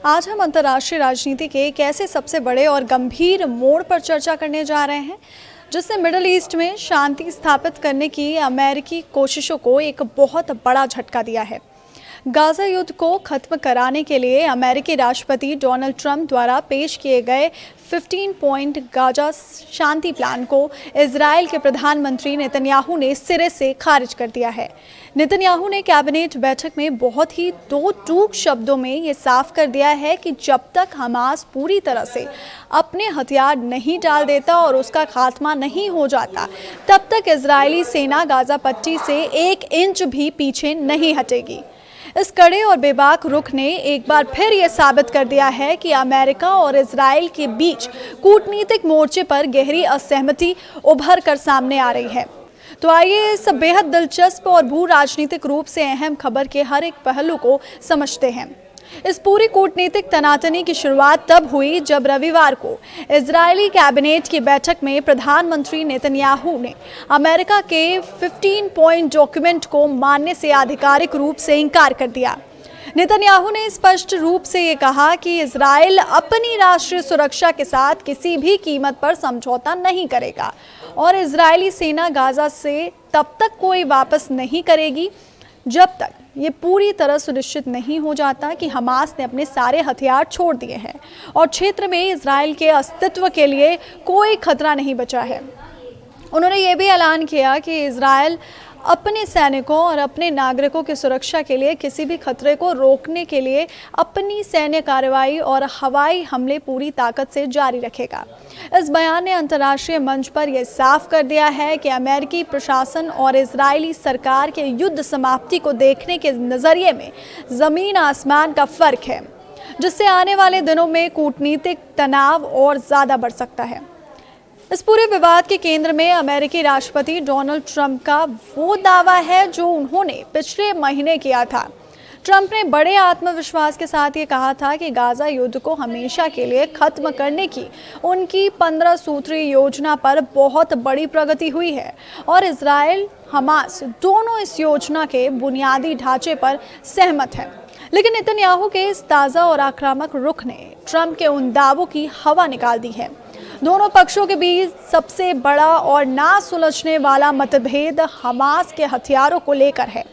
आज हम अंतर्राष्ट्रीय राजनीति के एक ऐसे सबसे बड़े और गंभीर मोड़ पर चर्चा करने जा रहे हैं जिसने मिडिल ईस्ट में शांति स्थापित करने की अमेरिकी कोशिशों को एक बहुत बड़ा झटका दिया है। गाजा युद्ध को खत्म कराने के लिए अमेरिकी राष्ट्रपति डोनाल्ड ट्रंप द्वारा पेश किए गए 15 पॉइंट गाजा शांति प्लान को इजरायल के प्रधानमंत्री नेतन्याहू ने सिरे से खारिज कर दिया है। नेतन्याहू ने कैबिनेट बैठक में बहुत ही दो टूक शब्दों में ये साफ कर दिया है कि जब तक हमास पूरी तरह से अपने हथियार नहीं डाल देता और उसका खात्मा नहीं हो जाता, तब तक इजरायली सेना गाजा पट्टी से 1 इंच भी पीछे नहीं हटेगी। इस कड़े और बेबाक रुख ने एक बार फिर ये साबित कर दिया है कि अमेरिका और इजराइल के बीच कूटनीतिक मोर्चे पर गहरी असहमति उभर कर सामने आ रही है। तो आइए इस बेहद दिलचस्प और भू राजनीतिक रूप से अहम खबर के हर एक पहलू को समझते हैं। इस पूरी कूटनीतिक तनातनी की शुरुआत तब हुई जब रविवार को इजरायली कैबिनेट की बैठक में प्रधानमंत्री नेतन्याहू ने अमेरिका के 15 पॉइंट डॉक्यूमेंट को मानने से आधिकारिक रूप से इनकार कर दिया। नेतन्याहू ने स्पष्ट रूप से ये कहा कि इजराइल अपनी राष्ट्रीय सुरक्षा के साथ किसी भी कीमत पर समझौता नहीं करेगा और इजरायली सेना गाजा से तब तक कोई वापस नहीं करेगी जब तक ये पूरी तरह सुनिश्चित नहीं हो जाता कि हमास ने अपने सारे हथियार छोड़ दिए हैं और क्षेत्र में इजराइल के अस्तित्व के लिए कोई खतरा नहीं बचा है। उन्होंने ये भी ऐलान किया कि इजराइल अपने सैनिकों और अपने नागरिकों की सुरक्षा के लिए किसी भी खतरे को रोकने के लिए अपनी सैन्य कार्रवाई और हवाई हमले पूरी ताकत से जारी रखेगा। इस बयान ने अंतर्राष्ट्रीय मंच पर यह साफ कर दिया है कि अमेरिकी प्रशासन और इजरायली सरकार के युद्ध समाप्ति को देखने के नज़रिए में ज़मीन आसमान का फर्क है, जिससे आने वाले दिनों में कूटनीतिक तनाव और ज़्यादा बढ़ सकता है। इस पूरे विवाद के केंद्र में अमेरिकी राष्ट्रपति डोनाल्ड ट्रंप का वो दावा है जो उन्होंने पिछले महीने किया था। ट्रंप ने बड़े आत्मविश्वास के साथ ये कहा था कि गाजा युद्ध को हमेशा के लिए खत्म करने की उनकी 15 सूत्रीय योजना पर बहुत बड़ी प्रगति हुई है और इजराइल हमास दोनों इस योजना के बुनियादी ढांचे पर सहमत हैं। लेकिन नेतन्याहू के इस ताज़ा और आक्रामक रुख ने ट्रंप के उन दावों की हवा निकाल दी है। दोनों पक्षों के बीच सबसे बड़ा और ना सुलझने वाला मतभेद हमास के हथियारों को लेकर है।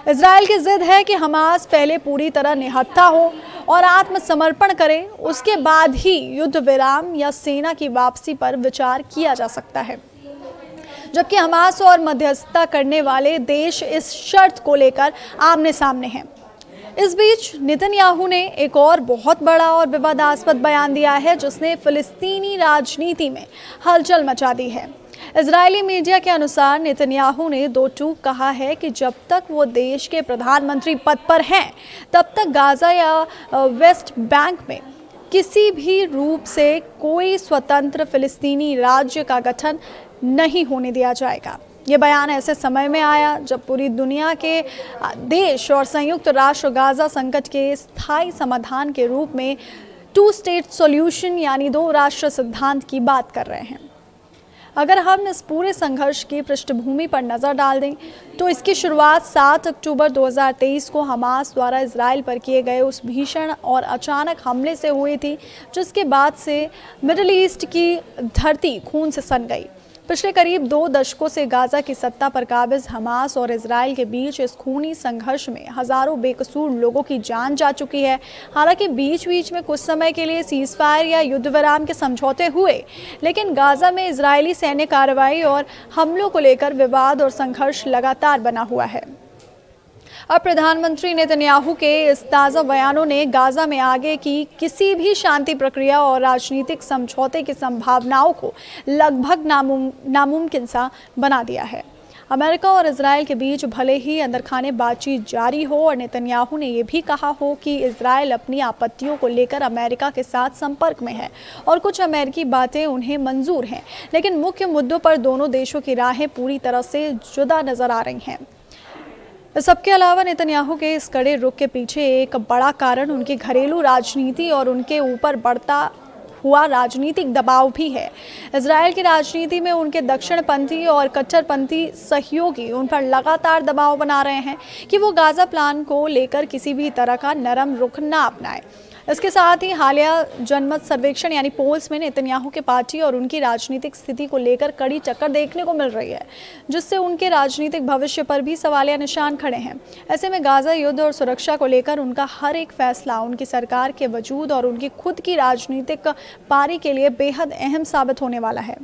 इजराइल की जिद है कि हमास पहले पूरी तरह निहत्था हो और आत्मसमर्पण करे, उसके बाद ही युद्ध विराम या सेना की वापसी पर विचार किया जा सकता है, जबकि हमास और मध्यस्थता करने वाले देश इस शर्त को लेकर आमने सामने हैं। इस बीच नेतन्याहू ने एक और बहुत बड़ा और विवादास्पद बयान दिया है जिसने फिलिस्तीनी राजनीति में हलचल मचा दी है। इजरायली मीडिया के अनुसार नेतन्याहू ने दो टूक कहा है कि जब तक वो देश के प्रधानमंत्री पद पर हैं, तब तक गाजा या वेस्ट बैंक में किसी भी रूप से कोई स्वतंत्र फिलिस्तीनी राज्य का गठन नहीं होने दिया जाएगा। ये बयान ऐसे समय में आया जब पूरी दुनिया के देश और संयुक्त राष्ट्र गाजा संकट के स्थायी समाधान के रूप में 2 स्टेट सॉल्यूशन यानी 2 राष्ट्र सिद्धांत की बात कर रहे हैं। अगर हम इस पूरे संघर्ष की पृष्ठभूमि पर नज़र डाल दें तो इसकी शुरुआत 7 अक्टूबर 2023 को हमास द्वारा इजराइल पर किए गए उस भीषण और अचानक हमले से हुई थी, जिसके बाद से मिडिल ईस्ट की धरती खून से सन गई। पिछले करीब 2 दशकों से गाजा की सत्ता पर काबिज हमास और इजराइल के बीच इस खूनी संघर्ष में हजारों बेकसूर लोगों की जान जा चुकी है। हालांकि बीच बीच में कुछ समय के लिए सीज़फायर या युद्ध विराम के समझौते हुए, लेकिन गाजा में इजरायली सैन्य कार्रवाई और हमलों को लेकर विवाद और संघर्ष लगातार बना हुआ है। अब प्रधानमंत्री नेतन्याहू के इस ताज़ा बयानों ने गाजा में आगे की किसी भी शांति प्रक्रिया और राजनीतिक समझौते की संभावनाओं को लगभग नामुमकिन सा बना दिया है। अमेरिका और इजराइल के बीच भले ही अंदरखाने बातचीत जारी हो और नेतन्याहू ने यह भी कहा हो कि इजराइल अपनी आपत्तियों को लेकर अमेरिका के साथ संपर्क में है और कुछ अमेरिकी बातें उन्हें मंजूर हैं, लेकिन मुख्य मुद्दों पर दोनों देशों की राहें पूरी तरह से जुदा नजर आ रही हैं। इस सबके अलावा नेतन्याहू के इस कड़े रुख के पीछे एक बड़ा कारण उनकी घरेलू राजनीति और उनके ऊपर बढ़ता हुआ राजनीतिक दबाव भी है। इजराइल की राजनीति में उनके दक्षिणपंथी और कट्टरपंथी सहयोगी उन पर लगातार दबाव बना रहे हैं कि वो गाजा प्लान को लेकर किसी भी तरह का नरम रुख ना अपनाएं। इसके साथ ही हालिया जनमत सर्वेक्षण यानी पोल्स में नेतन्याहू की पार्टी और उनकी राजनीतिक स्थिति को लेकर कड़ी टक्कर देखने को मिल रही है, जिससे उनके राजनीतिक भविष्य पर भी सवालिया निशान खड़े हैं। ऐसे में गाजा युद्ध और सुरक्षा को लेकर उनका हर एक फैसला उनकी सरकार के वजूद और उनकी खुद की राजनीतिक पारी के लिए बेहद अहम साबित होने वाला है।